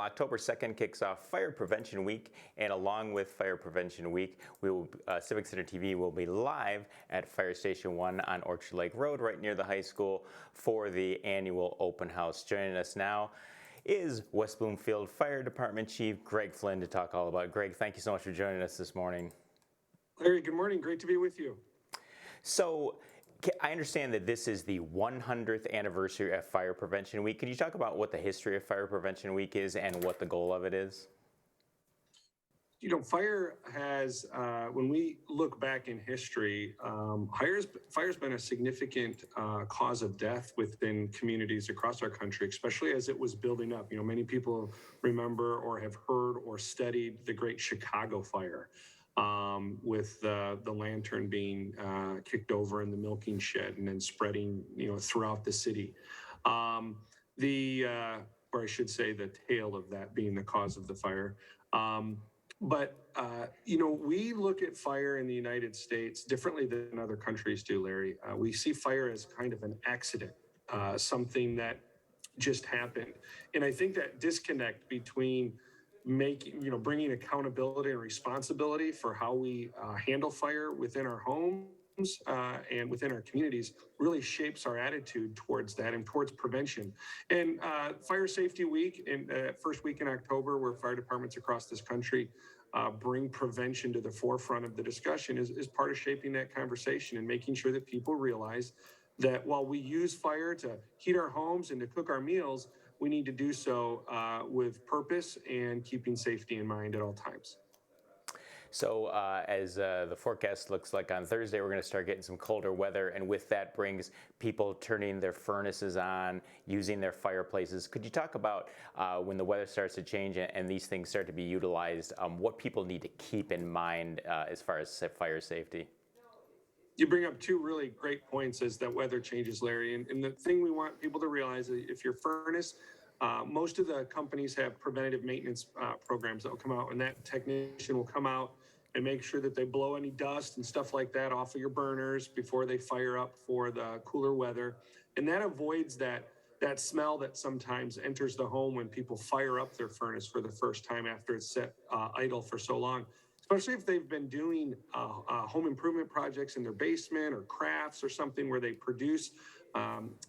October 2nd kicks off Fire Prevention Week, and along with Fire Prevention Week, Civic Center TV will be live at Fire Station 1 on Orchard Lake Road, right near the high school, for the annual open house. Joining us now is West Bloomfield Fire Department Chief Greg Flynn to talk all about it. Greg, thank you so much for joining us this morning. Larry, good morning. Great to be with you. So, I understand that this is the 100th anniversary of Fire Prevention Week. Could you talk about what the history of Fire Prevention Week is and what the goal of it is? You know, fire has, when we look back in history, fire's been a significant cause of death within communities across our country, especially as it was building up. You know, many people remember or have heard or studied the Great Chicago Fire. With the lantern being kicked over in the milking shed and then spreading, throughout the city. Or I should say the tale of that being the cause of the fire. We look at fire in the United States differently than other countries do, Larry. We see fire as kind of an accident, something that just happened. And I think that disconnect between bringing accountability and responsibility for how we handle fire within our homes and within our communities really shapes our attitude towards that and towards prevention. And Fire Safety Week, first week in October, where fire departments across this country bring prevention to the forefront of the discussion, is part of shaping that conversation and making sure that people realize that while we use fire to heat our homes and to cook our meals, we need to do so with purpose and keeping safety in mind at all times. So as the forecast looks like on Thursday, we're going to start getting some colder weather, and with that brings people turning their furnaces on, using their fireplaces. Could you talk about when the weather starts to change and these things start to be utilized, what people need to keep in mind as far as fire safety? You bring up two really great points as that weather changes, Larry. And the thing we want people to realize is if your furnace, most of the companies have preventative maintenance programs that will come out, and that technician will come out and make sure that they blow any dust and stuff like that off of your burners before they fire up for the cooler weather. And that avoids that smell that sometimes enters the home when people fire up their furnace for the first time after it's set idle for so long. Especially if they've been doing home improvement projects in their basement or crafts or something where they produce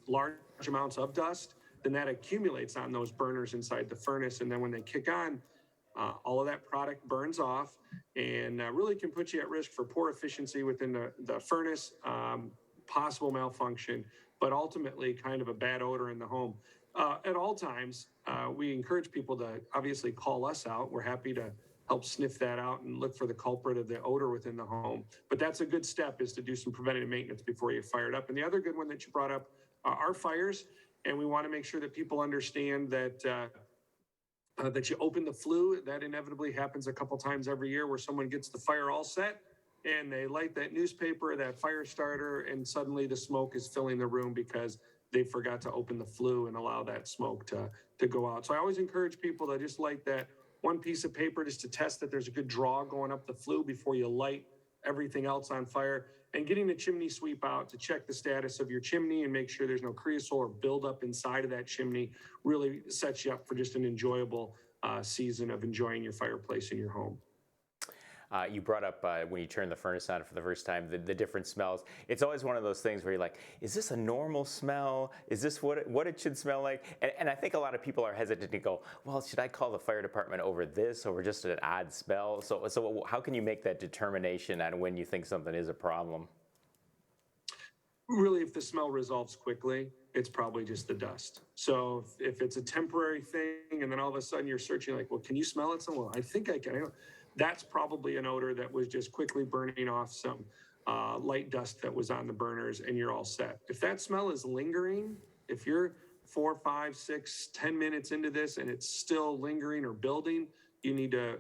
large amounts of dust, then that accumulates on those burners inside the furnace. And then when they kick on, all of that product burns off and really can put you at risk for poor efficiency within the furnace, possible malfunction, but ultimately kind of a bad odor in the home. At all times, we encourage people to obviously call us out. We're happy to help sniff that out and look for the culprit of the odor within the home. But that's a good step, is to do some preventative maintenance before you fire it up. And the other good one that you brought up are fires. And we want to make sure that people understand that that you open the flue. That inevitably happens a couple times every year, where someone gets the fire all set and they light that newspaper, that fire starter, and suddenly the smoke is filling the room because they forgot to open the flue and allow that smoke to go out. So I always encourage people to just light that one piece of paper just to test that there's a good draw going up the flue before you light everything else on fire, and getting the chimney sweep out to check the status of your chimney and make sure there's no creosote or buildup inside of that chimney really sets you up for just an enjoyable season of enjoying your fireplace in your home. You brought up when you turn the furnace on for the first time, the different smells. It's always one of those things where you're like, is this a normal smell? Is this what it should smell like? And I think a lot of people are hesitant to go, well, should I call the fire department over this or just an odd smell? So how can you make that determination on when you think something is a problem? Really, if the smell resolves quickly, it's probably just the dust. So if it's a temporary thing and then all of a sudden you're searching like, well, can you smell it? So, well, I think I can. That's probably an odor that was just quickly burning off some light dust that was on the burners, and you're all set. If that smell is lingering, if you're 4, 5, 6, 10 minutes into this and it's still lingering or building, you need to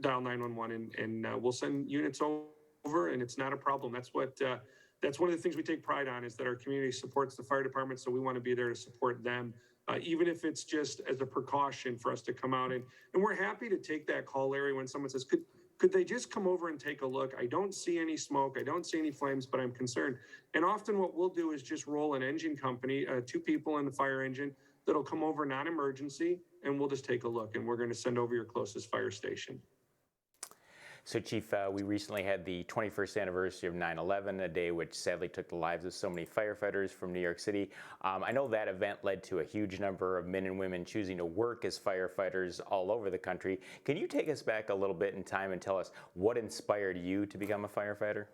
dial 911 and we'll send units over, and it's not a problem. That's one of the things we take pride on, is that our community supports the fire department, so we want to be there to support them. Even if it's just as a precaution for us to come out. And we're happy to take that call, Larry, when someone says, could they just come over and take a look? I don't see any smoke. I don't see any flames, but I'm concerned. And often what we'll do is just roll an engine company, 2 people in the fire engine, that'll come over non-emergency, and we'll just take a look, and we're going to send over your closest fire station. So, Chief, we recently had the 21st anniversary of 9/11, a day which sadly took the lives of so many firefighters from New York City. I know that event led to a huge number of men and women choosing to work as firefighters all over the country. Can you take us back a little bit in time and tell us what inspired you to become a firefighter?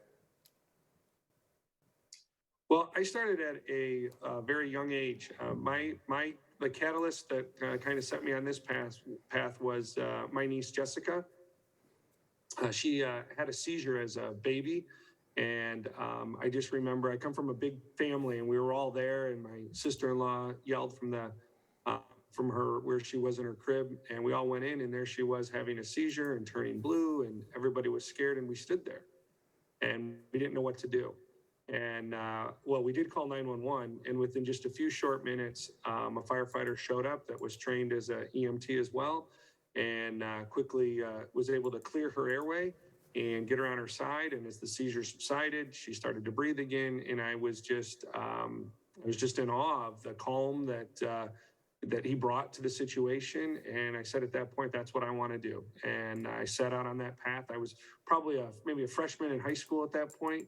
Well, I started at a very young age. The catalyst that kind of set me on this path was my niece Jessica. She had a seizure as a baby, and I just remember I come from a big family, and we were all there. And my sister-in-law yelled from her where she was in her crib, and we all went in, and there she was having a seizure and turning blue, and everybody was scared, and we stood there, and we didn't know what to do. And well, we did call 911, and within just a few short minutes, a firefighter showed up that was trained as an EMT as well, and quickly was able to clear her airway and get her on her side. And as the seizure subsided, she started to breathe again, and I was just in awe of the calm that he brought to the situation. And I said at that point, that's what I want to do. And I set out on that path. I was probably maybe a freshman in high school at that point.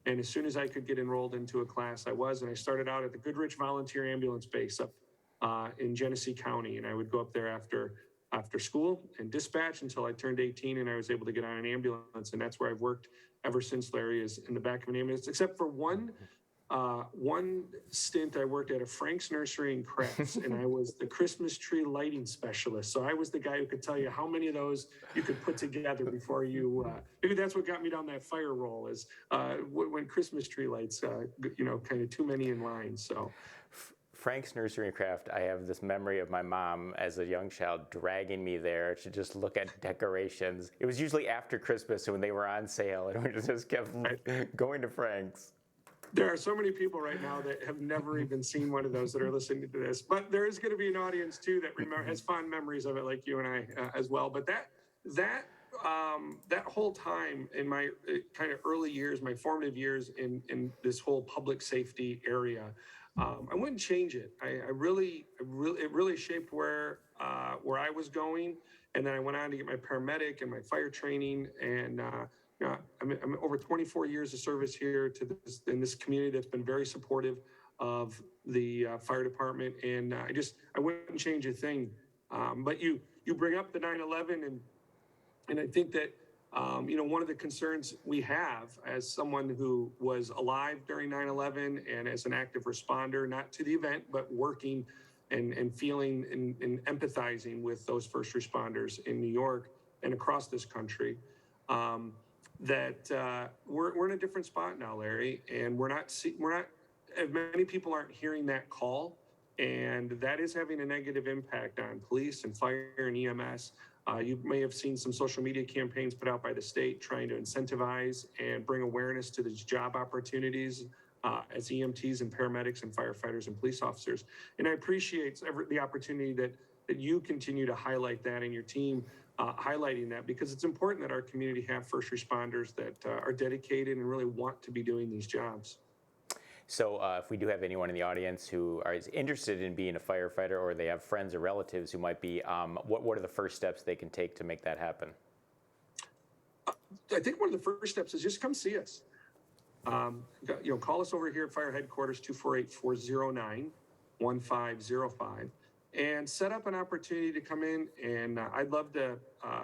And as soon as I could get enrolled into a class, I was. And I started out at the Goodrich Volunteer Ambulance Base up in Genesee County. And I would go up there after school and dispatch until I turned 18, and I was able to get on an ambulance. And that's where I've worked ever since, Larry, is in the back of an ambulance, except for one stint. I worked at a Frank's Nursery and Crafts, and I was the Christmas tree lighting specialist. So I was the guy who could tell you how many of those you could put together before you, maybe that's what got me down that fire roll, is when Christmas tree lights, kind of too many in line. So Frank's Nursery and Craft, I have this memory of my mom as a young child dragging me there to just look at decorations. It was usually after Christmas when they were on sale, and we just kept going to Frank's. There are so many people right now that have never even seen one of those that are listening to this, but there is going to be an audience too that has fond memories of it, like you and I as well. But that whole time in my kind of early years, my formative years in this whole public safety area, I wouldn't change it. It really shaped where I was going. And then I went on to get my paramedic and my fire training, and I'm over 24 years of service here in this community that's been very supportive of the fire department. And I wouldn't change a thing. But you bring up the 9/11, and I think that one of the concerns we have as someone who was alive during 9/11 and as an active responder, not to the event, but working and feeling and empathizing with those first responders in New York and across this country, that we're in a different spot now, Larry, and we're not many people aren't hearing that call, and that is having a negative impact on police and fire and EMS. You may have seen some social media campaigns put out by the state trying to incentivize and bring awareness to these job opportunities as EMTs and paramedics and firefighters and police officers. And I appreciate the opportunity that you continue to highlight that, and your team highlighting that, because it's important that our community have first responders that are dedicated and really want to be doing these jobs. So if we do have anyone in the audience who is interested in being a firefighter, or they have friends or relatives who might be, what are the first steps they can take to make that happen? I think one of the first steps is just come see us. Call us over here at Fire Headquarters, 248-409-1505, and set up an opportunity to come in. And I'd love to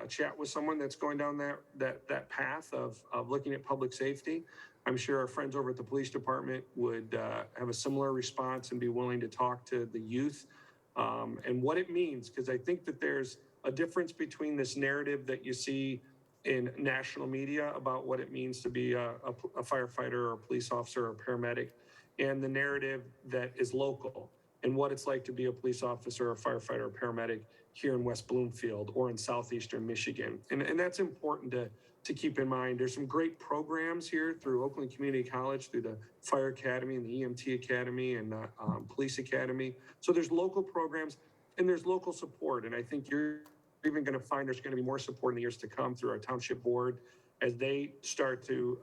chat with someone that's going down that path of looking at public safety. I'm sure our friends over at the police department would have a similar response and be willing to talk to the youth and what it means, because I think that there's a difference between this narrative that you see in national media about what it means to be a firefighter or a police officer or a paramedic, and the narrative that is local and what it's like to be a police officer or a firefighter or paramedic here in West Bloomfield or in southeastern Michigan. And that's important to keep in mind. There's some great programs here through Oakland Community College, through the Fire Academy and the EMT Academy and the Police Academy. So there's local programs and there's local support. And I think you're even going to find there's going to be more support in the years to come through our township board as they start to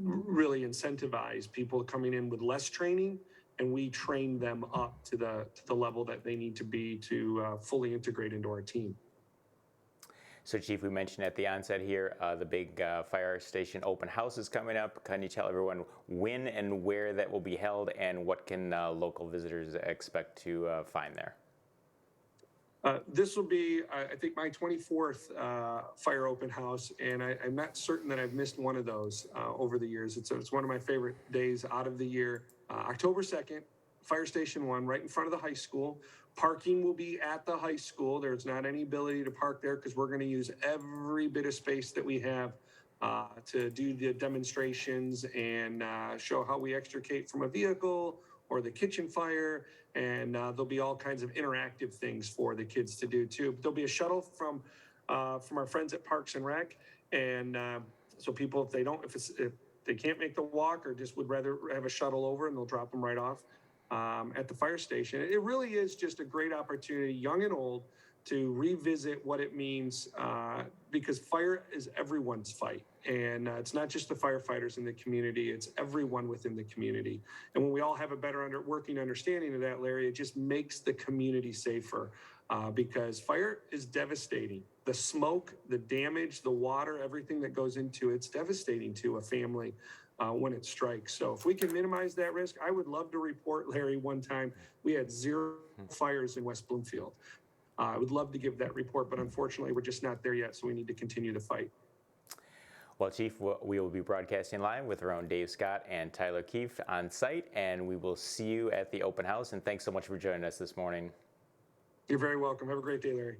really incentivize people coming in with less training and we train them up to the level that they need to be to fully integrate into our team. So, Chief, we mentioned at the onset here the big fire station open house is coming up. Can you tell everyone when and where that will be held, and what can local visitors expect to find there? This will be, I think, my 24th fire open house, and I'm not certain that I've missed one of those over the years. It's one of my favorite days out of the year. October 2nd, Fire Station 1, right in front of the high school. Parking will be at the high school. There's not any ability to park there because we're going to use every bit of space that we have to do the demonstrations and show how we extricate from a vehicle or the kitchen fire. And there'll be all kinds of interactive things for the kids to do too. There'll be a shuttle from our friends at Parks and Rec, and so people, if they can't make the walk or just would rather have a shuttle over, and they'll drop them right off at the fire station. It really is just a great opportunity, young and old, to revisit what it means because fire is everyone's fight. And it's not just the firefighters in the community, it's everyone within the community. And when we all have a better working understanding of that, Larry, it just makes the community safer because fire is devastating. The smoke, the damage, the water, everything that goes into it's devastating to a family when it strikes. So if we can minimize that risk, I would love to report, Larry, one time we had 0 fires in West Bloomfield. I would love to give that report, but unfortunately, we're just not there yet, so we need to continue the fight. Well, Chief, we will be broadcasting live with our own Dave Scott and Tyler Keefe on site, and we will see you at the open house. And thanks so much for joining us this morning. You're very welcome. Have a great day, Larry.